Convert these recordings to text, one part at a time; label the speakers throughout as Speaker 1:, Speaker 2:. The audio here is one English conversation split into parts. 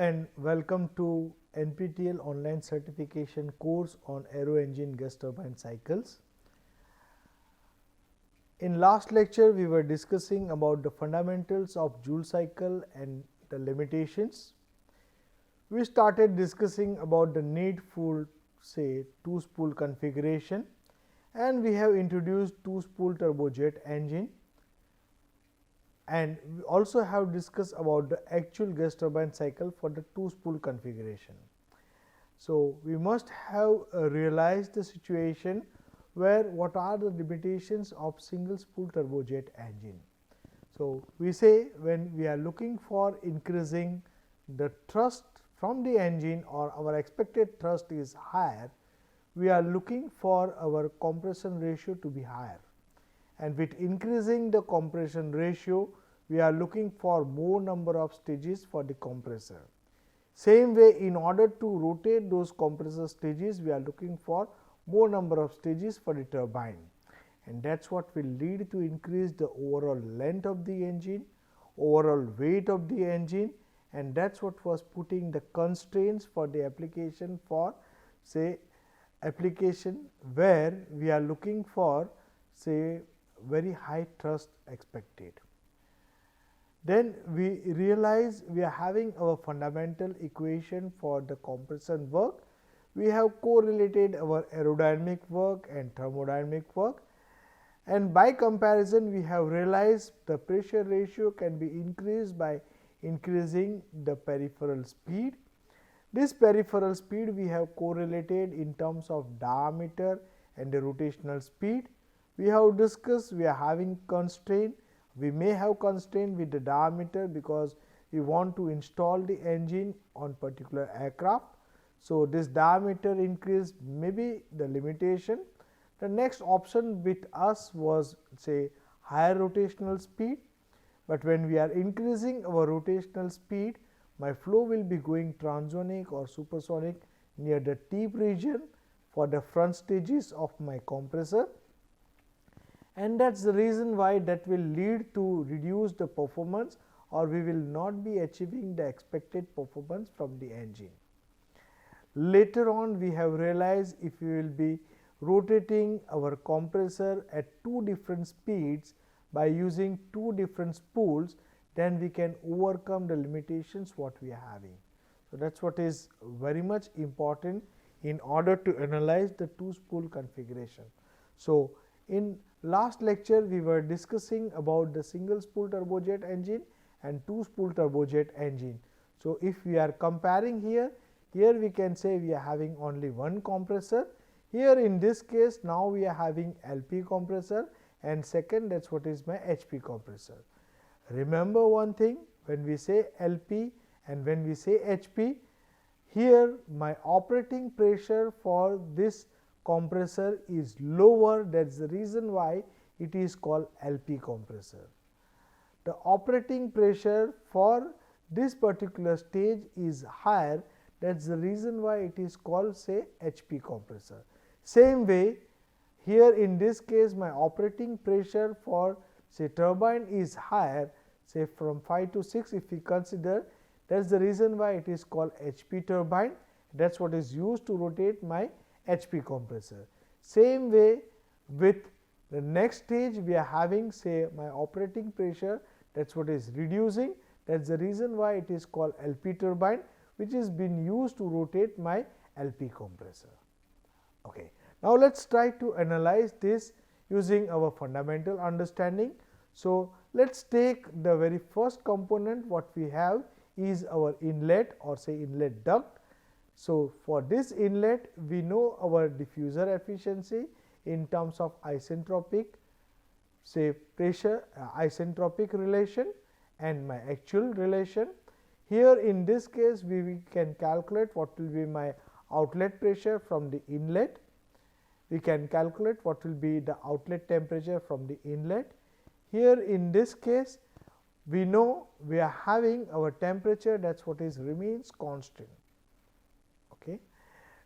Speaker 1: and welcome to NPTEL online certification course on aero engine gas turbine cycles. In last lecture, we were discussing about the fundamentals of Joule cycle and the limitations. We started discussing about the need for say two-spool configuration, and we have introduced two-spool turbojet engine, and we also have discussed about the actual gas turbine cycle for the two-spool configuration. So, we must have realized the situation where what are the limitations of single spool turbojet engine. So, we say when we are looking for increasing the thrust from the engine or our expected thrust is higher, we are looking for our compression ratio to be higher, and with increasing the compression ratio, we are looking for more number of stages for the compressor. Same way, in order to rotate those compressor stages, we are looking for more number of stages for the turbine, and that is what will lead to increase the overall length of the engine, overall weight of the engine, and that is what was putting the constraints for the application for say application where we are looking for say very high thrust expected. Then we realize we are having our fundamental equation for the compression work. We have correlated our aerodynamic work and thermodynamic work, and by comparison we have realized the pressure ratio can be increased by increasing the peripheral speed. This peripheral speed we have correlated in terms of diameter and the rotational speed. We have discussed we are having constraint. We may have constraint with the diameter because we want to install the engine on particular aircraft. So, this diameter increase may be the limitation. The next option with us was say higher rotational speed, but when we are increasing our rotational speed, my flow will be going transonic or supersonic near the tip region for the front stages of my compressor, and that is the reason why that will lead to reduce the performance, or we will not be achieving the expected performance from the engine. Later on, we have realized if we will be rotating our compressor at two different speeds by using two different spools, then we can overcome the limitations what we are having. So, that is what is very much important in order to analyze the two spool configuration. So, in last lecture we were discussing about the single spool turbojet engine and two spool turbojet engine. So, if we are comparing here we can say we are having only one compressor. Here in this case now we are having LP compressor, and second that is what is my HP compressor. Remember one thing, when we say LP and when we say HP, here my operating pressure for this compressor is lower, that is the reason why it is called LP compressor. The operating pressure for this particular stage is higher, that is the reason why it is called say HP compressor. Same way, here in this case my operating pressure for say turbine is higher, say from 5 to 6 if we consider, that is the reason why it is called HP turbine, that is what is used to rotate my HP compressor. Same way with the next stage we are having say my operating pressure, that is what is reducing, that is the reason why it is called LP turbine, which is been used to rotate my LP compressor. Okay. Now, let us try to analyze this using our fundamental understanding. So, let us take the very first component what we have is our inlet or say inlet duct. So, for this inlet we know our diffuser efficiency in terms of isentropic say pressure isentropic relation and my actual relation. Here in this case we can calculate what will be my outlet pressure from the inlet. We can calculate what will be the outlet temperature from the inlet. Here in this case we know we are having our temperature, that is what is remains constant. Okay.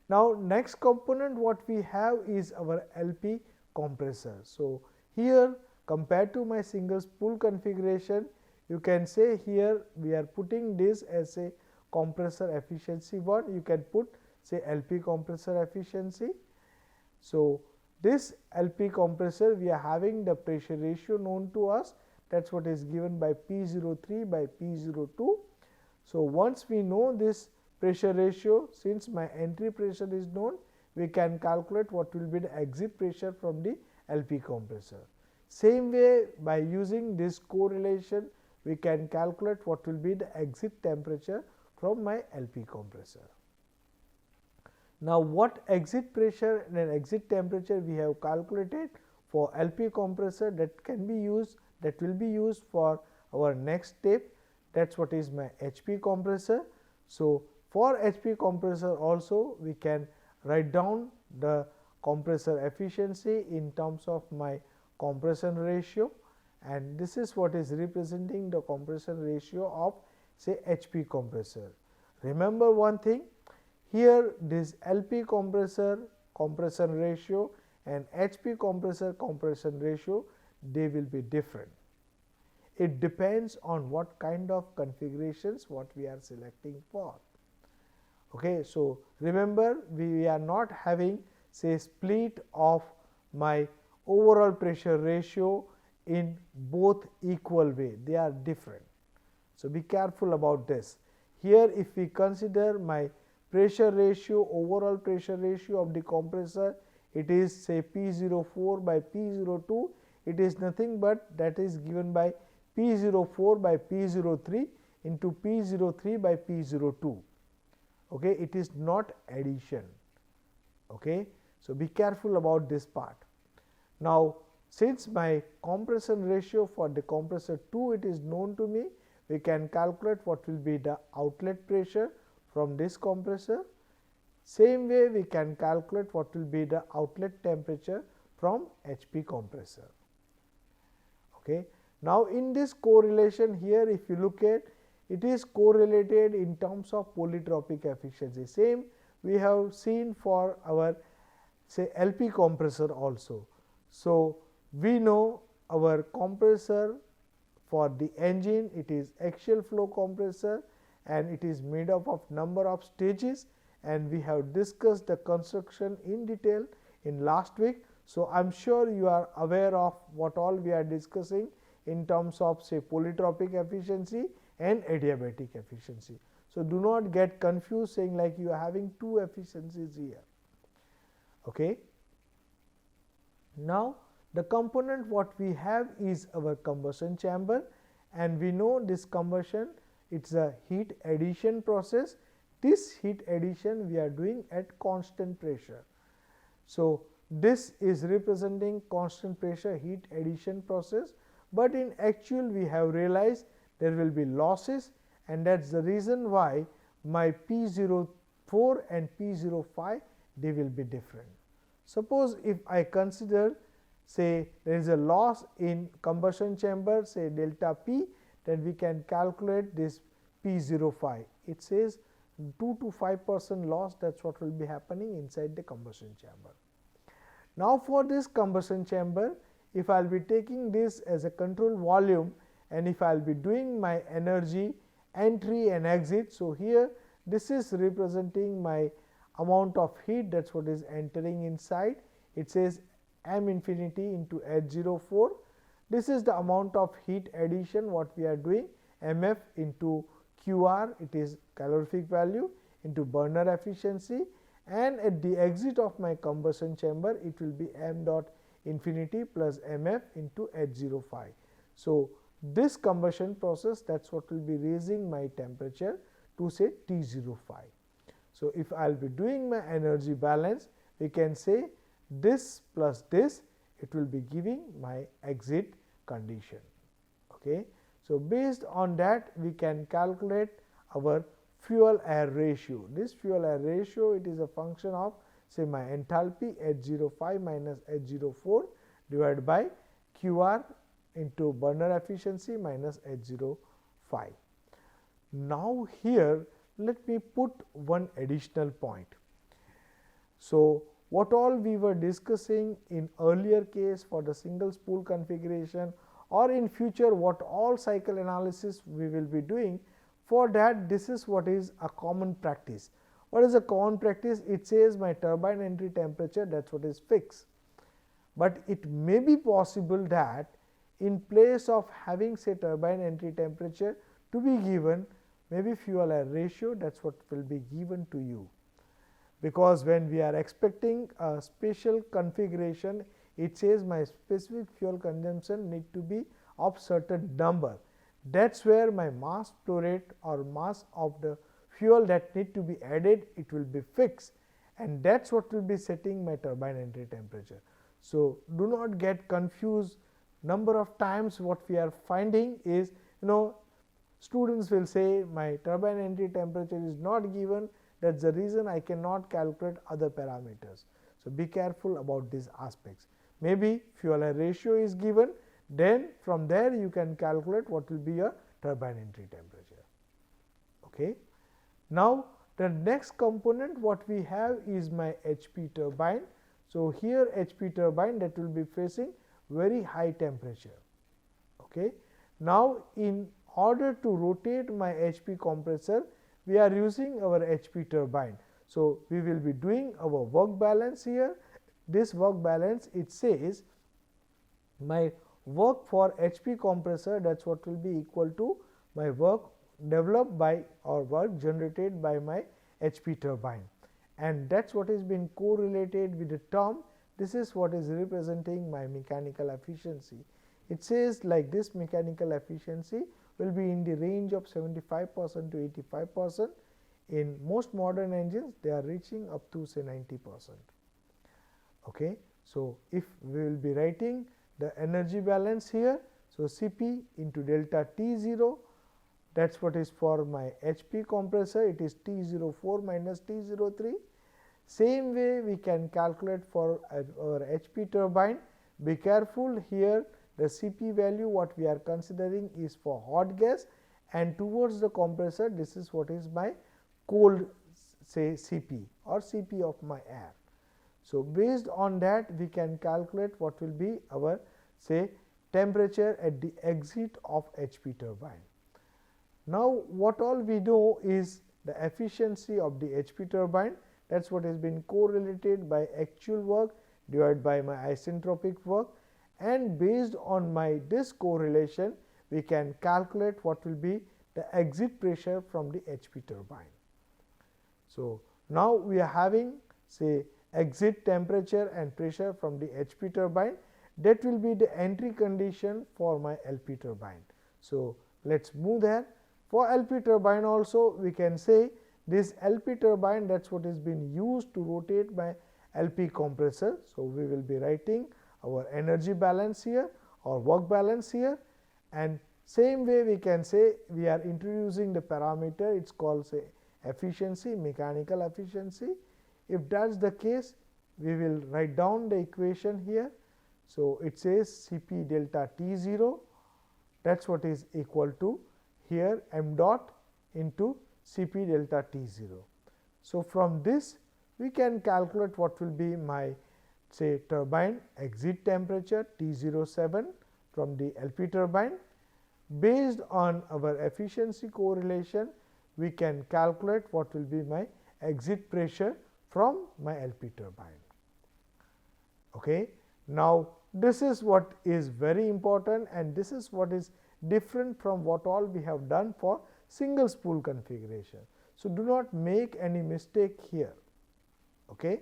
Speaker 1: Now, next component what we have is our LP compressor. So, here compared to my single spool configuration, you can say here we are putting this as a compressor efficiency 1, you can put say LP compressor efficiency. So, this LP compressor we are having the pressure ratio known to us, that is what is given by P03 by P02. So, once we know this pressure ratio, since my entry pressure is known, we can calculate what will be the exit pressure from the LP compressor. Same way, by using this correlation, we can calculate what will be the exit temperature from my LP compressor. Now, what exit pressure and exit temperature we have calculated for LP compressor, that can be used, that will be used for our next step, that is what is my HP compressor. So, for HP compressor also we can write down the compressor efficiency in terms of my compression ratio, and this is what is representing the compression ratio of say HP compressor. Remember one thing, here this LP compressor compression ratio and HP compressor compression ratio, they will be different. It depends on what kind of configurations what we are selecting for. Okay, so, remember we are not having say split of my overall pressure ratio in both equal way, they are different. So, be careful about this. Here if we consider my pressure ratio, overall pressure ratio of the compressor, it is say P04 by P02, it is nothing but that is given by P04 by P03 into P03 by P02. Okay, it is not addition. Okay. So, be careful about this part. Now, since my compression ratio for the compressor 2 it is known to me, we can calculate what will be the outlet pressure from this compressor. Same way we can calculate what will be the outlet temperature from HP compressor. Okay. Now, in this correlation here, if you look at, it is correlated in terms of polytropic efficiency. Same we have seen for our say LP compressor also. So, we know our compressor for the engine, it is axial flow compressor and it is made up of number of stages, and we have discussed the construction in detail in last week. So, I am sure you are aware of what all we are discussing in terms of say polytropic efficiency and adiabatic efficiency. So, do not get confused saying like you are having two efficiencies here. Okay. Now, the component what we have is our combustion chamber, and we know this combustion, it is a heat addition process. This heat addition we are doing at constant pressure. So, this is representing constant pressure heat addition process, but in actual we have realized there will be losses, and that is the reason why my P04 and P05 they will be different. Suppose if I consider say there is a loss in combustion chamber say delta P, then we can calculate this P05. It says 2 to 5% loss, that is what will be happening inside the combustion chamber. Now, for this combustion chamber, if I will be taking this as a control volume and if I will be doing my energy entry and exit. So, here this is representing my amount of heat, that is what is entering inside. It says M infinity into H04. This is the amount of heat addition what we are doing, MF into QR, it is calorific value into burner efficiency, and at the exit of my combustion chamber it will be M dot infinity plus MF into H05. So, this combustion process, that is what will be raising my temperature to say T05. So, if I will be doing my energy balance, we can say this plus this, it will be giving my exit condition. Okay. So, based on that we can calculate our fuel air ratio. This fuel air ratio, it is a function of say my enthalpy H05 minus H04 divided by QR into burner efficiency minus H05. Now, here let me put one additional point. So, what all we were discussing in earlier case for the single spool configuration, or in future what all cycle analysis we will be doing For that, this is what is a common practice. What is a common practice? It says my turbine entry temperature, that is what is fixed. But it may be possible that in place of having say turbine entry temperature to be given, maybe fuel air ratio, that is what will be given to you. Because when we are expecting a special configuration, it says my specific fuel consumption need to be of certain number. That is where my mass flow rate or mass of the fuel that need to be added, it will be fixed, and that is what will be setting my turbine entry temperature. So, do not get confused. Number of times what we are finding is, students will say my turbine entry temperature is not given, that is the reason I cannot calculate other parameters. So, be careful about these aspects. Maybe fuel air ratio is given, then from there you can calculate what will be your turbine entry temperature. Okay. Now, the next component what we have is my HP turbine. So, here HP turbine that will be facing very high temperature. Okay. Now, in order to rotate my HP compressor, we are using our HP turbine. So, we will be doing our work balance here. This work balance, it says my work for HP compressor, that is what will be equal to my work developed by or work generated by my HP turbine, and that is what is been correlated with the term. This is what is representing my mechanical efficiency. It says like this, mechanical efficiency will be in the range of 75% to 85%. In most modern engines, they are reaching up to say 90%. Okay. So, if we will be writing the energy balance here, so Cp into delta T0, that is what is for my HP compressor, it is T04 minus T03. Same way we can calculate for our HP turbine. Be careful here, the Cp value what we are considering is for hot gas, and towards the compressor this is what is my cold say Cp or Cp of my air. So, based on that we can calculate what will be our say temperature at the exit of HP turbine. Now, what all we know is the efficiency of the HP turbine, that is what has been correlated by actual work divided by my isentropic work, and based on my this correlation we can calculate what will be the exit pressure from the HP turbine. So, now we are having say exit temperature and pressure from the HP turbine, that will be the entry condition for my LP turbine. So, let us move there. For LP turbine also we can say this LP turbine, that is what is been used to rotate my LP compressor. So, we will be writing our energy balance here or work balance here, and same way we can say we are introducing the parameter, it is called say efficiency, mechanical efficiency. If that is the case, we will write down the equation here. So, it says Cp delta T0, that is what is equal to here m dot into Cp delta T0. So, from this we can calculate what will be my say turbine exit temperature T07 from the LP turbine. Based on our efficiency correlation, we can calculate what will be my exit pressure from my LP turbine. Okay. Now, this is what is very important, and this is what is different from what all we have done for single spool configuration. So, do not make any mistake here. Okay.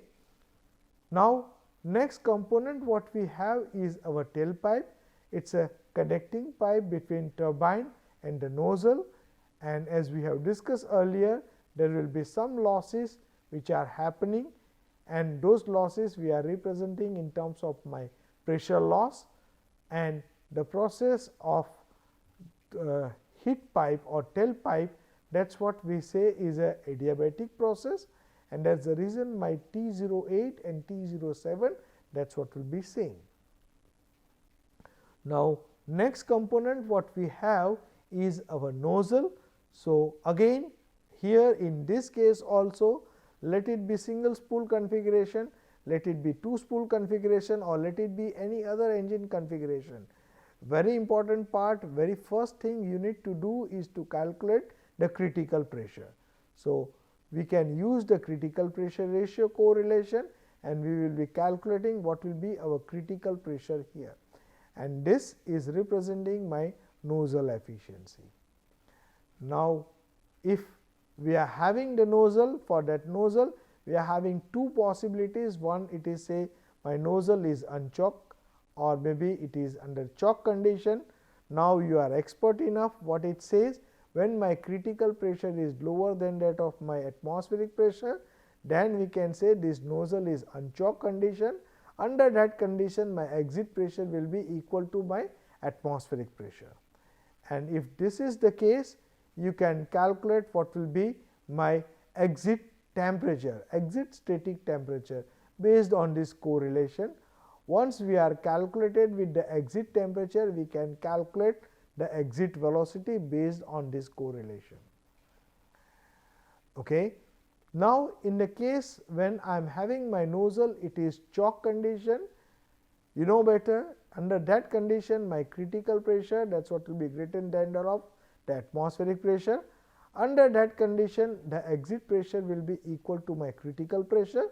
Speaker 1: Now, next component what we have is our tailpipe. It is a connecting pipe between turbine and the nozzle, and as we have discussed earlier, there will be some losses which are happening, and those losses we are representing in terms of my pressure loss, and the process of heat pipe or tailpipe, that is what we say is a adiabatic process, and that is the reason my T08 and T07, that is what will be same. Now, next component what we have is our nozzle. So, again here in this case also, let it be single spool configuration, let it be two spool configuration, or let it be any other engine configuration. Very important part, very first thing you need to do is to calculate the critical pressure. So, we can use the critical pressure ratio correlation and we will be calculating what will be our critical pressure here, and this is representing my nozzle efficiency. Now, if we are having the nozzle, for that nozzle we are having two possibilities. One, it is say my nozzle is unchoked or maybe it is under choke condition. Now, you are expert enough what it says, when my critical pressure is lower than that of my atmospheric pressure, then we can say this nozzle is unchoked condition. Under that condition, my exit pressure will be equal to my atmospheric pressure, and if this is the case, you can calculate what will be my exit temperature, exit static temperature based on this correlation. Once we are calculated with the exit temperature, we can calculate the exit velocity based on this correlation. Okay. Now, in the case when I am having my nozzle, it is choke condition, you know better, under that condition my critical pressure, that is what will be greater than that of the atmospheric pressure. Under that condition, the exit pressure will be equal to my critical pressure.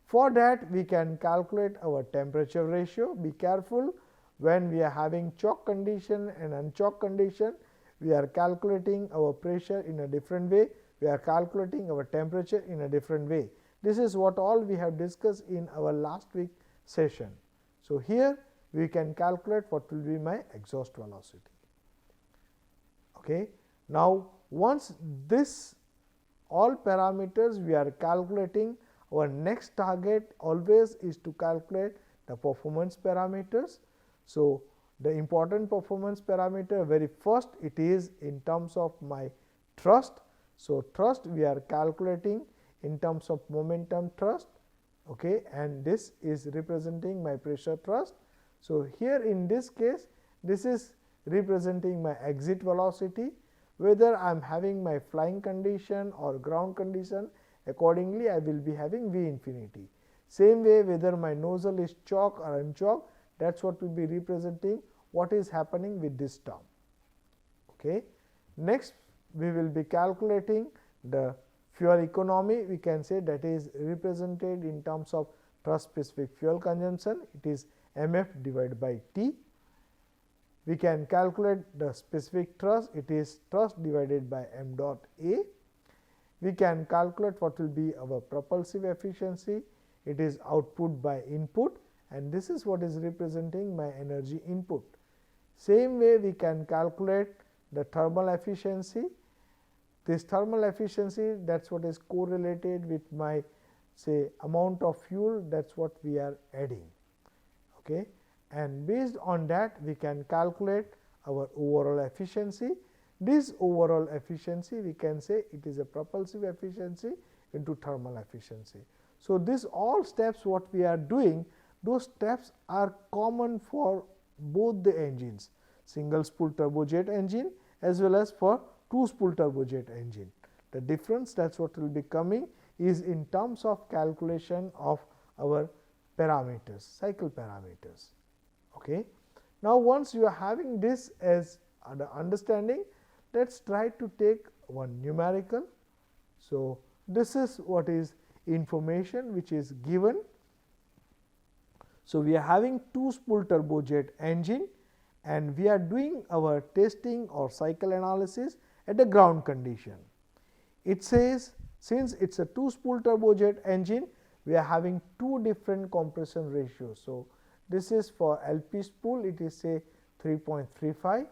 Speaker 1: For that, we can calculate our temperature ratio. Be careful, when we are having choke condition and unchoked condition, we are calculating our pressure in a different way, we are calculating our temperature in a different way. This is what all we have discussed in our last week session. So, here we can calculate what will be my exhaust velocity. Okay. Now, once this all parameters we are calculating, our next target always is to calculate the performance parameters. So, the important performance parameter, very first it is in terms of my thrust. So, thrust we are calculating in terms of momentum thrust, okay, and this is representing my pressure thrust. So, here in this case, this is representing my exit velocity, whether I am having my flying condition or ground condition, accordingly I will be having V infinity. Same way, whether my nozzle is choked or unchoked, that is what will be representing what is happening with this term. Okay. Next, we will be calculating the fuel economy. We can say that is represented in terms of thrust specific fuel consumption, it is mf divided by T. We can calculate the specific thrust, it is thrust divided by m dot A. We can calculate what will be our propulsive efficiency, it is output by input, and this is what is representing my energy input. Same way, we can calculate the thermal efficiency. This thermal efficiency, that is what is correlated with my say amount of fuel, that is what we are adding. Okay. And based on that, we can calculate our overall efficiency. This overall efficiency, we can say it is a propulsive efficiency into thermal efficiency. So, this all steps what we are doing, those steps are common for both the engines, single spool turbojet engine as well as for two spool turbojet engine. The difference, that is what will be coming, is in terms of calculation of our parameters, cycle parameters. Okay. Now, once you are having this as the understanding, let us try to take one numerical. So, this is what is information which is given. So, we are having two spool turbojet engine and we are doing our testing or cycle analysis at the ground condition. It says, since it is a two spool turbojet engine, we are having two different compression ratios. So, this is for LP spool, it is say 3.35,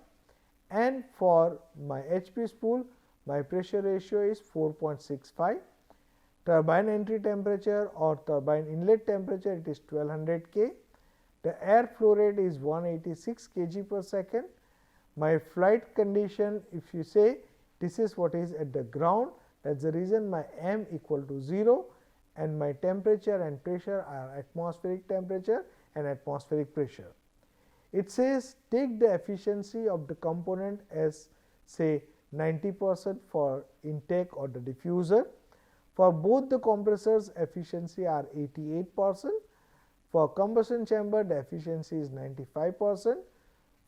Speaker 1: and for my HP spool, my pressure ratio is 4.65. Turbine entry temperature or turbine inlet temperature, it is 1200 K. The air flow rate is 186 kg per second. My flight condition, if you say this is what is at the ground, that is the reason my m equal to 0 and my temperature and pressure are atmospheric temperature and atmospheric pressure. It says take the efficiency of the component as say 90% for intake or the diffuser. For both the compressors, efficiency are 88%. For combustion chamber, the efficiency is 95%.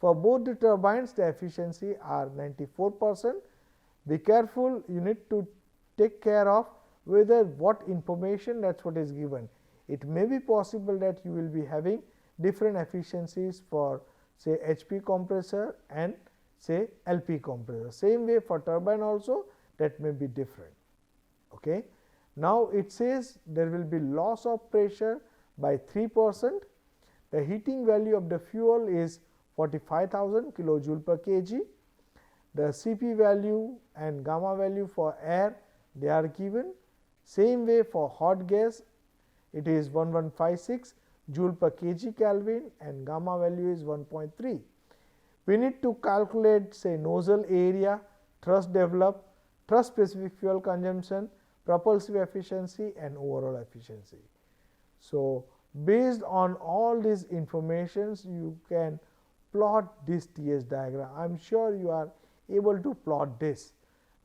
Speaker 1: For both the turbines, the efficiency are 94%. be careful, you need to take care of whether what information that is what is given. It may be possible that you will be having different efficiencies for say HP compressor and say LP compressor. Same way for turbine also that may be different. Okay. Now, it says there will be loss of pressure by 3%. The heating value of the fuel is 45,000 kilojoule per kg. The Cp value and gamma value for air they are given. Same way for hot gas it is 1156 joule per kg Kelvin and gamma value is 1.3. We need to calculate say nozzle area, thrust developed, thrust specific fuel consumption, propulsive efficiency and overall efficiency. So, based on all these informations you can plot this TS diagram. I am sure you are able to plot this.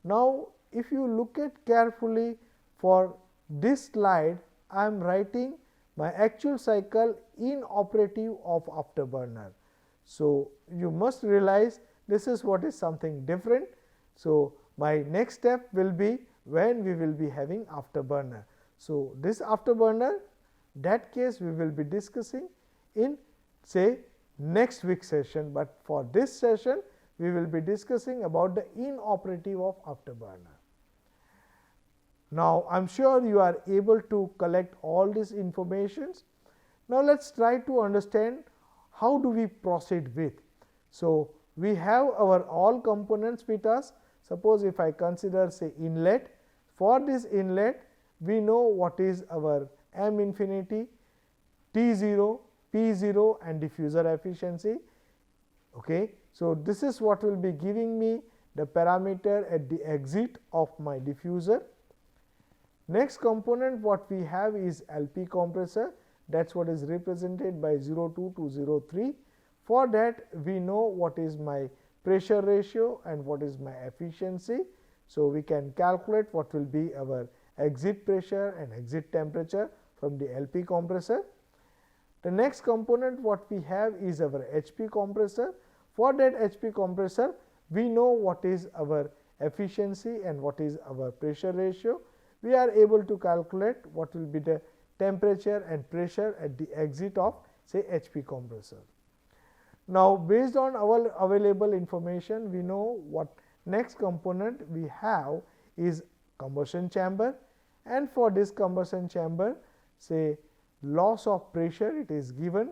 Speaker 1: Now, if you look at carefully for this slide, I am writing my actual cycle in operative of afterburner. So, you must realize this is what is something different. So, my next step will be when we will be having afterburner. So, this afterburner that case we will be discussing in say next week session, but for this session we will be discussing about the inoperative of afterburner. Now, I am sure you are able to collect all these informations. Now, let us try to understand how do we proceed with. So, we have our all components with us. Suppose if I consider say inlet, for this inlet we know what is our M infinity, T0, P0 and diffuser efficiency. Okay. So, this is what will be giving me the parameter at the exit of my diffuser. Next component what we have is LP compressor, that is what is represented by 02 to 03. For that we know what is my pressure ratio and what is my efficiency. So, we can calculate what will be our exit pressure and exit temperature from the LP compressor. The next component what we have is our HP compressor. For that HP compressor we know what is our efficiency and what is our pressure ratio. We are able to calculate what will be the temperature and pressure at the exit of say HP compressor. Now, based on our available information we know what next component we have is combustion chamber, and for this combustion chamber say loss of pressure it is given,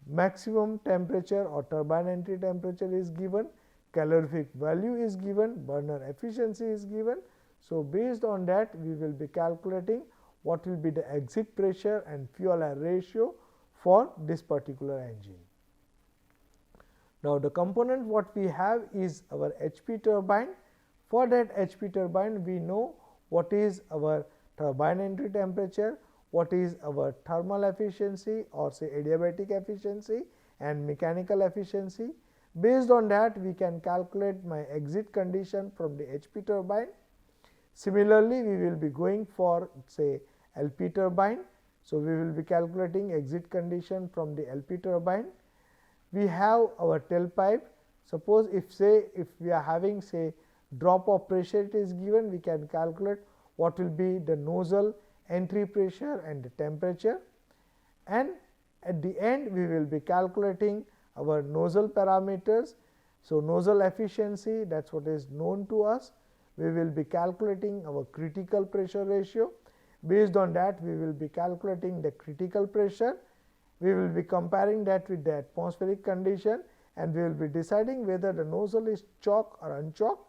Speaker 1: maximum temperature or turbine entry temperature is given, calorific value is given, burner efficiency is given. So, based on that we will be calculating what will be the exit pressure and fuel air ratio for this particular engine. Now, the component what we have is our HP turbine. For that HP turbine we know what is our turbine entry temperature, what is our thermal efficiency or say adiabatic efficiency and mechanical efficiency. Based on that we can calculate my exit condition from the HP turbine. Similarly, we will be going for say LP turbine. So, we will be calculating exit condition from the LP turbine. We have our tailpipe. Suppose if we are having say drop of pressure it is given, we can calculate what will be the nozzle entry pressure and the temperature, and at the end we will be calculating our nozzle parameters. So, nozzle efficiency that is what is known to us. We will be calculating our critical pressure ratio. Based on that we will be calculating the critical pressure. We will be comparing that with the atmospheric condition and we will be deciding whether the nozzle is choke or unchoke,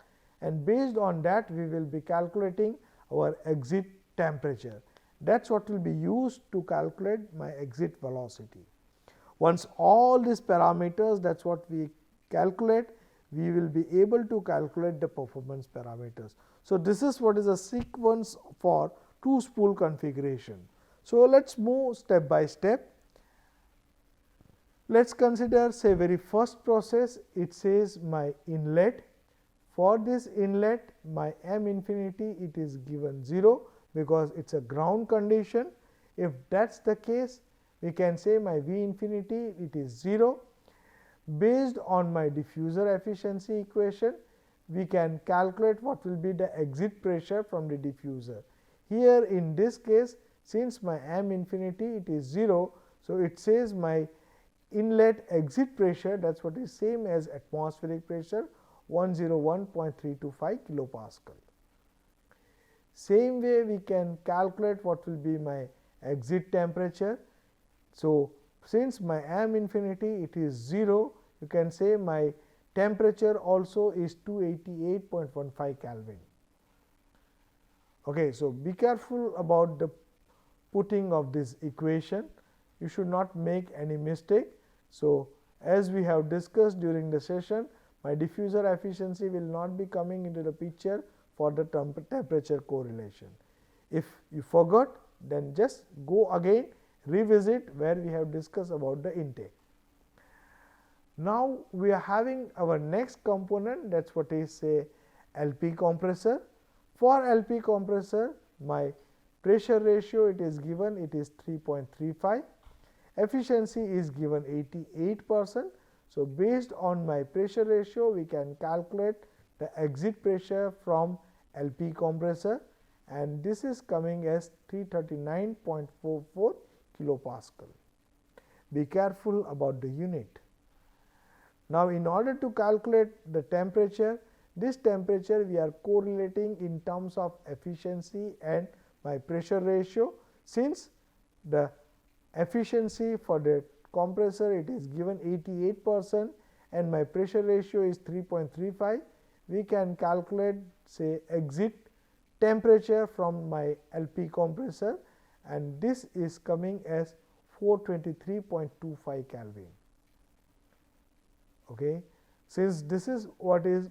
Speaker 1: and based on that we will be calculating our exit temperature. That is what will be used to calculate my exit velocity. Once all these parameters that is what we calculate, we will be able to calculate the performance parameters. So, this is what is a sequence for two-spool configuration. So, let us move step by step. Let us consider say very first process, it says my inlet. For this inlet my M infinity it is given 0 because it is a ground condition. If that is the case, we can say my V infinity it is 0. Based on my diffuser efficiency equation, we can calculate what will be the exit pressure from the diffuser. Here in this case, since my M infinity it is 0, so it says my inlet exit pressure, that is what is same as atmospheric pressure, 101.325 kilopascal. Same way we can calculate what will be my exit temperature. So, since my M infinity it is 0, you can say my temperature also is 288.15 Kelvin. Okay, so be careful about the putting of this equation, you should not make any mistake. So, as we have discussed during the session, my diffuser efficiency will not be coming into the picture for the temperature correlation. If you forgot, then just go again, revisit where we have discussed about the intake. Now, we are having our next component, that is what is say LP compressor. For LP compressor, my pressure ratio it is given, it is 3.35, efficiency is given 88%. So, based on my pressure ratio, we can calculate the exit pressure from LP compressor, and this is coming as 339.44 kilopascal. Be careful about the unit. Now, in order to calculate the temperature, this temperature we are correlating in terms of efficiency and my pressure ratio. Since the efficiency for the compressor it is given 88% and my pressure ratio is 3.35, we can calculate say exit temperature from my LP compressor, and this is coming as 423.25 Kelvin. Okay. Since this is what is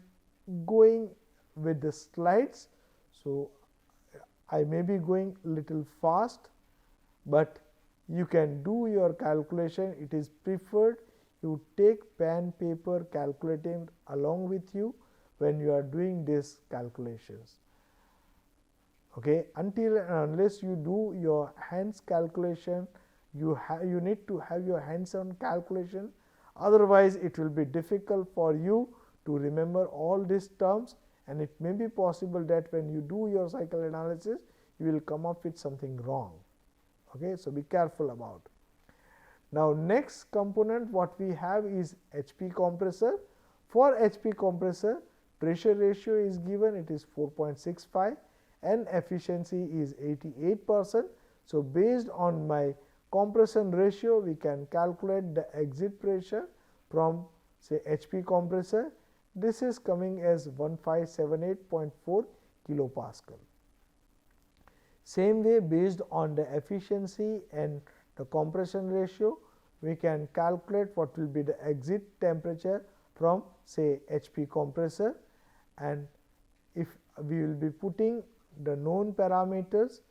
Speaker 1: going with the slides, so I may be going little fast, but you can do your calculation. It is preferred you take pen, paper, calculating along with you when you are doing these calculations. Okay. Until and unless you do your hands calculation, you need to have your hands on calculation, otherwise it will be difficult for you to remember all these terms, and it may be possible that when you do your cycle analysis you will come up with something wrong. Okay. So, be careful about. Now, next component what we have is HP compressor. For HP compressor, pressure ratio is given, it is 4.65 and efficiency is 88%. So, based on my compression ratio, we can calculate the exit pressure from say HP compressor. This is coming as 1578.4 kilopascal. Same way, based on the efficiency and the compression ratio, we can calculate what will be the exit temperature from say HP compressor, and if we will be putting the known parameters,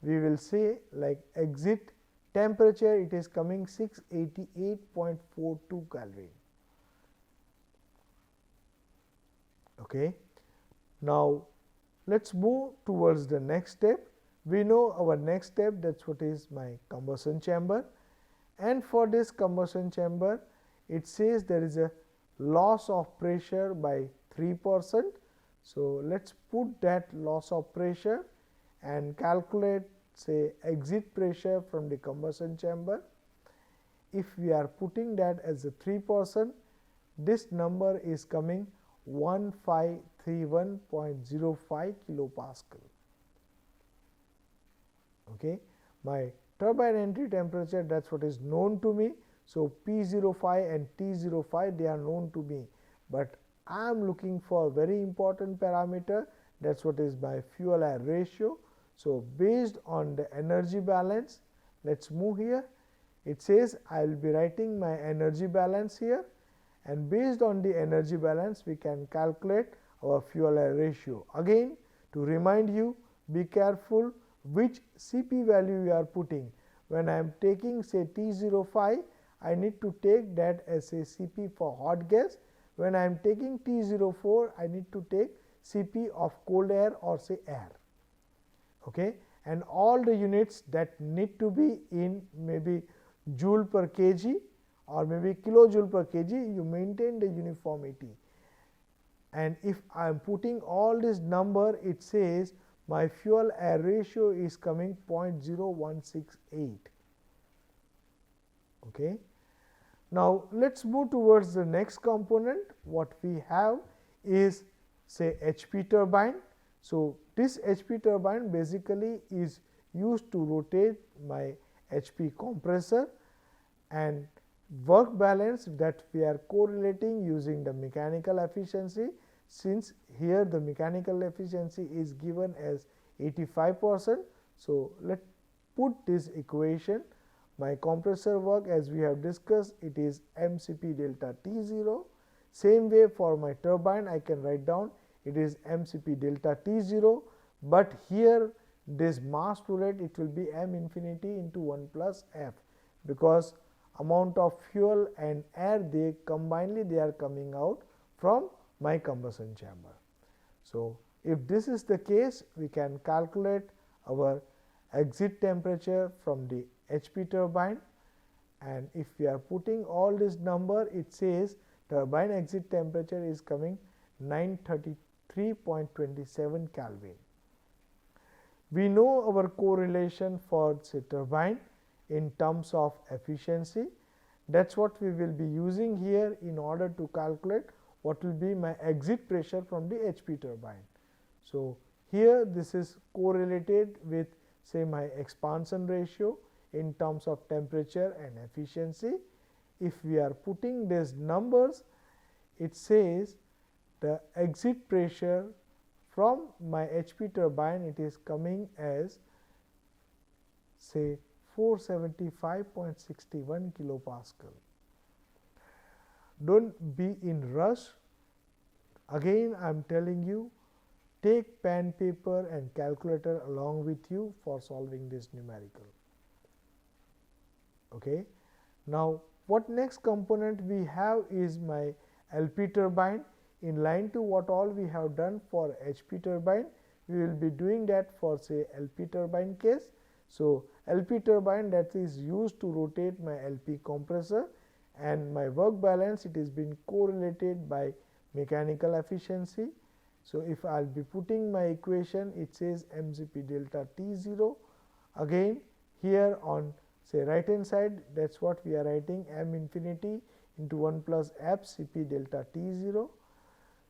Speaker 1: we will say like exit temperature it is coming 688.42 Kelvin. Okay. Now, let us move towards the next step. We know our next step, that is what is my combustion chamber, and for this combustion chamber it says there is a loss of pressure by 3%. So, let us put that loss of pressure and calculate say exit pressure from the combustion chamber. If we are putting that as a 3%, this number is coming 1531.05 kilopascal. Okay. My turbine entry temperature, that is what is known to me. So, P05 and T05 they are known to me, but I am looking for very important parameter, that is what is my fuel air ratio. So, based on the energy balance, let us move here. It says I will be writing my energy balance here, and based on the energy balance we can calculate our fuel air ratio. Again, to remind you, be careful which Cp value you are putting. When I am taking say T05, I need to take that as a Cp for hot gas. When I am taking T04, I need to take Cp of cold air or say air. Okay. And all the units that need to be in maybe joule per kg or maybe kilojoule per kg, you maintain the uniformity. and if I am putting all this number, it says my fuel air ratio is coming 0.0168. Okay. Now, let us move towards the next component. What we have is say HP turbine. So, this HP turbine basically is used to rotate my HP compressor, and work balance that we are correlating using the mechanical efficiency, since here the mechanical efficiency is given as 85%. So, let us put this equation. My compressor work, as we have discussed, it is mCp delta T0. Same way for my turbine, I can write down it is mCp delta T0, but here this mass flow rate, it will be m infinity into 1 plus f, because amount of fuel and air, they combinedly they are coming out from my combustion chamber. So, if this is the case, we can calculate our exit temperature from the HP turbine, and if we are putting all this number, it says turbine exit temperature is coming 933.27 Kelvin. We know our correlation for say turbine in terms of efficiency. That is what we will be using here in order to calculate what will be my exit pressure from the HP turbine. So, here this is correlated with say my expansion ratio in terms of temperature and efficiency. If we are putting these numbers, it says the exit pressure from my HP turbine, it is coming as say 475.61 kilopascal. Do not be in rush. Again, I am telling you, take pen, paper and calculator along with you for solving this numerical. Okay. Now, what next component we have is my LP turbine. In line to what all we have done for HP turbine, we will be doing that for say LP turbine case. So, LP turbine, that is used to rotate my LP compressor, and my work balance, it is been correlated by mechanical efficiency. So, if I will be putting my equation, it says mCp delta T0. Again, here on say right hand side, that is what we are writing, m infinity into 1 plus f Cp delta T0.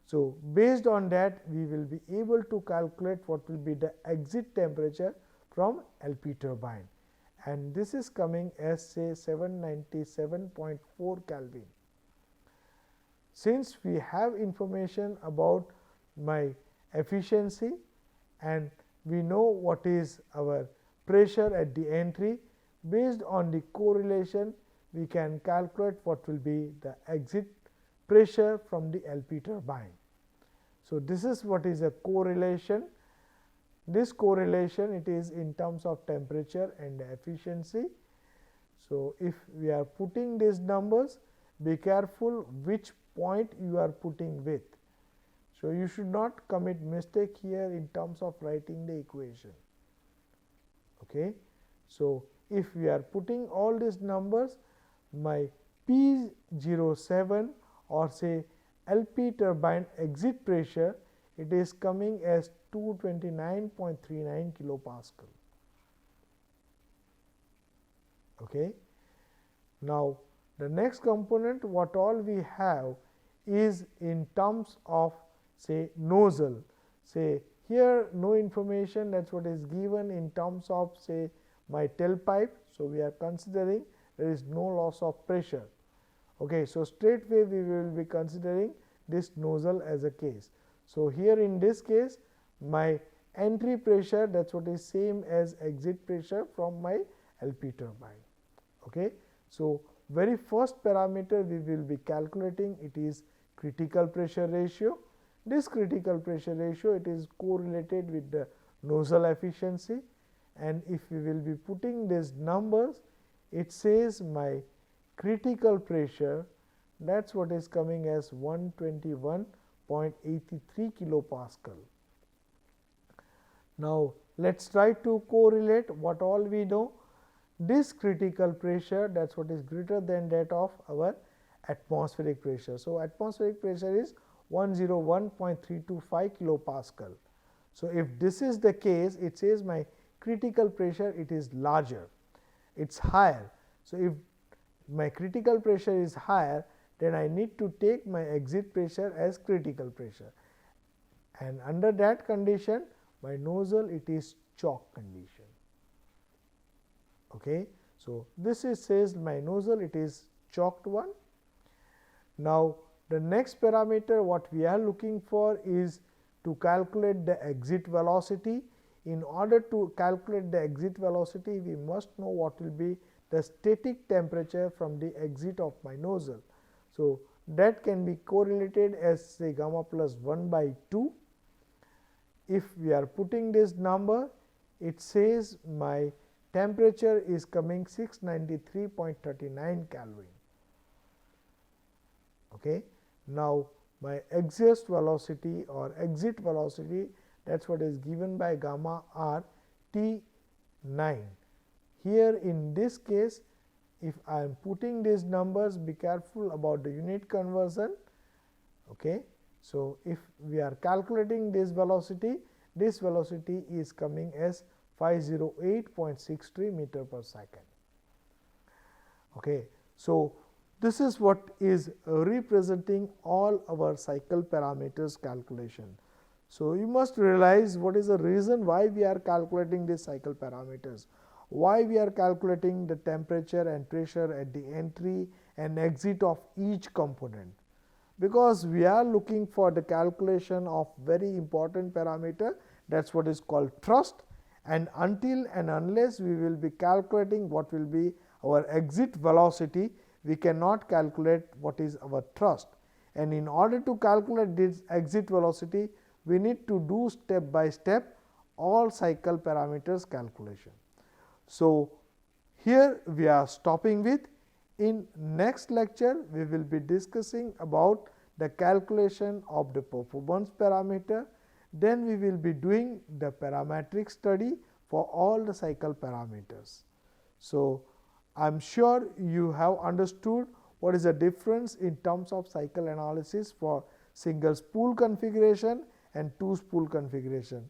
Speaker 1: So, based on that, we will be able to calculate what will be the exit temperature from LP turbine, and this is coming as say 797.4 Kelvin. Since we have information about my efficiency and we know what is our pressure at the entry, based on the correlation, we can calculate what will be the exit pressure from the LP turbine. So, this is what is a correlation. This correlation, it is in terms of temperature and efficiency. So, if we are putting these numbers, be careful which point you are putting with. So, you should not commit mistake here in terms of writing the equation. Okay. So, if we are putting all these numbers, my P07 or say LP turbine exit pressure, it is coming as 229.39 kilopascal. Okay. Now, the next component what all we have is in terms of say nozzle. Say here no information, that is what is given in terms of say my tailpipe. So, we are considering there is no loss of pressure. Okay. So, straightway we will be considering this nozzle as a case. So, here in this case, my entry pressure, that is what is same as exit pressure from my LP turbine. Okay. So, very first parameter we will be calculating, it is critical pressure ratio. This critical pressure ratio, it is correlated with the nozzle efficiency, and if we will be putting these numbers, it says my critical pressure, that is what is coming as 121.83 kilopascal. Now, let us try to correlate what all we know. This critical pressure, that is what is greater than that of our atmospheric pressure. So, atmospheric pressure is 101.325 kilopascal. So, if this is the case, it says my critical pressure it is larger, it is higher. So, if my critical pressure is higher, then I need to take my exit pressure as critical pressure, and under that condition my nozzle it is choke condition. Okay. So, this is says my nozzle it is choked one. Now, the next parameter what we are looking for is to calculate the exit velocity. In order to calculate the exit velocity, we must know what will be the static temperature from the exit of my nozzle. So, that can be correlated as say gamma plus 1 by 2. If we are putting this number, it says my temperature is coming 693.39 Kelvin. Okay. Now, my exhaust velocity or exit velocity, that is what is given by gamma r T9. Here in this case, if I am putting these numbers, be careful about the unit conversion. Okay. So, if we are calculating this velocity is coming as 508.63 meter per second. Okay. So, this is what is representing all our cycle parameters calculation. So, you must realize what is the reason why we are calculating these cycle parameters, why we are calculating the temperature and pressure at the entry and exit of each component, because we are looking for the calculation of very important parameter, that is what is called thrust, and until and unless we will be calculating what will be our exit velocity, we cannot calculate what is our thrust. And in order to calculate this exit velocity, we need to do step by step all cycle parameters calculation. So, here we are stopping with. In next lecture, we will be discussing about the calculation of the performance parameter. Then we will be doing the parametric study for all the cycle parameters. So, I am sure you have understood what is the difference in terms of cycle analysis for single spool configuration and two spool configuration.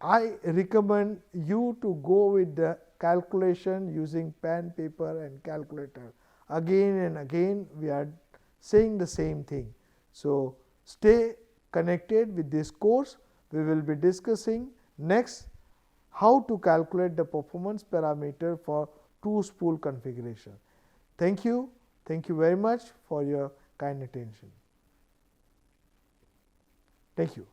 Speaker 1: I recommend you to go with the calculation using pen, paper and calculator. Again and again we are saying the same thing. So, stay connected with this course. We will be discussing next how to calculate the performance parameter for two spool configuration. Thank you. Thank you very much for your kind attention. Thank you.